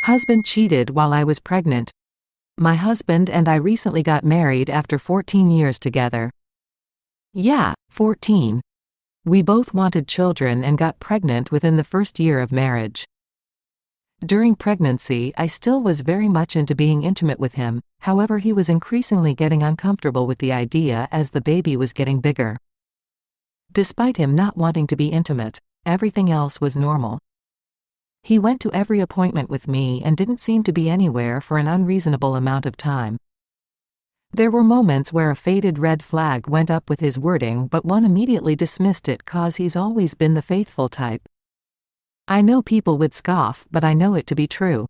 Husband cheated while I was pregnant. My husband and I recently got married after 14 years together. Yeah, 14. We both wanted children and got pregnant within the first year of marriage. During pregnancy, I still was very much into being intimate with him, however he was increasingly getting uncomfortable with the idea as the baby was getting bigger. Despite him not wanting to be intimate, everything else was normal. He went to every appointment with me and didn't seem to be anywhere for an unreasonable amount of time. There were moments where a faded red flag went up with his wording, but one immediately dismissed it cause he's always been the faithful type. I know people would scoff, but I know it to be true.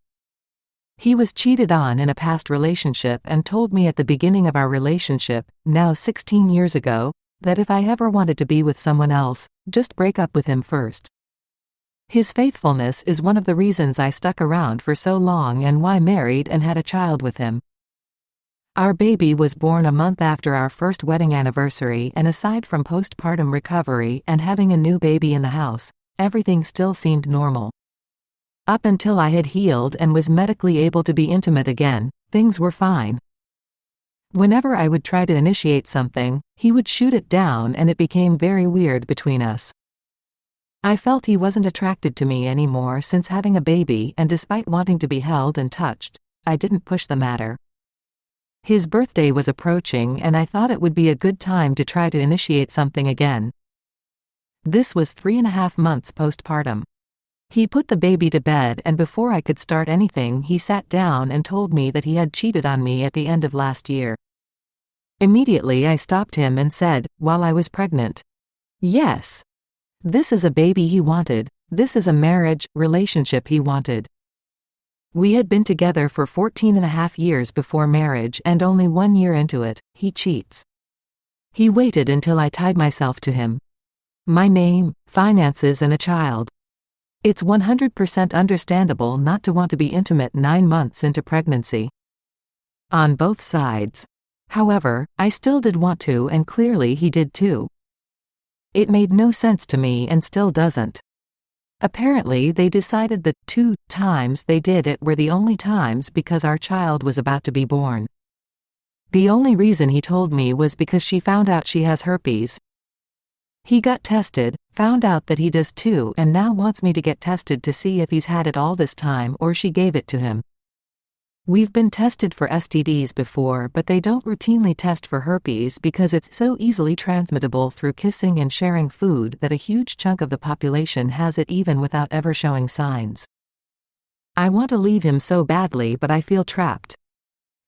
He was cheated on in a past relationship and told me at the beginning of our relationship, now 16 years ago, that if I ever wanted to be with someone else, just break up with him first. His faithfulness is one of the reasons I stuck around for so long and why I married and had a child with him. Our baby was born a month after our first wedding anniversary, and aside from postpartum recovery and having a new baby in the house, everything still seemed normal. Up until I had healed and was medically able to be intimate again, things were fine. Whenever I would try to initiate something, he would shoot it down and it became very weird between us. I felt he wasn't attracted to me anymore since having a baby, and despite wanting to be held and touched, I didn't push the matter. His birthday was approaching and I thought it would be a good time to try to initiate something again. This was 3.5 months postpartum. He put the baby to bed, and before I could start anything he sat down and told me that he had cheated on me at the end of last year. Immediately I stopped him and said, while I was pregnant, "Yes. This is a baby he wanted, this is a marriage, relationship he wanted." We had been together for 14.5 years before marriage, and only 1 year into it, he cheats. He waited until I tied myself to him. My name, finances and a child. It's 100% understandable not to want to be intimate 9 months into pregnancy. On both sides. However, I still did want to, and clearly he did too. It made no sense to me and still doesn't. Apparently they decided the 2 times they did it were the only times because our child was about to be born. The only reason he told me was because she found out she has herpes. He got tested, found out that he does too, and now wants me to get tested to see if he's had it all this time or she gave it to him. We've been tested for STDs before, but they don't routinely test for herpes because it's so easily transmittable through kissing and sharing food that a huge chunk of the population has it even without ever showing signs. I want to leave him so badly, but I feel trapped.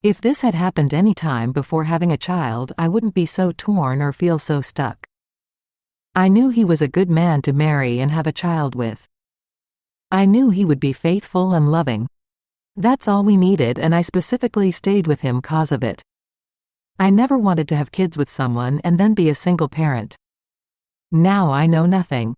If this had happened any time before having a child, I wouldn't be so torn or feel so stuck. I knew he was a good man to marry and have a child with. I knew he would be faithful and loving. That's all we needed, and I specifically stayed with him cause of it. I never wanted to have kids with someone and then be a single parent. Now I know nothing.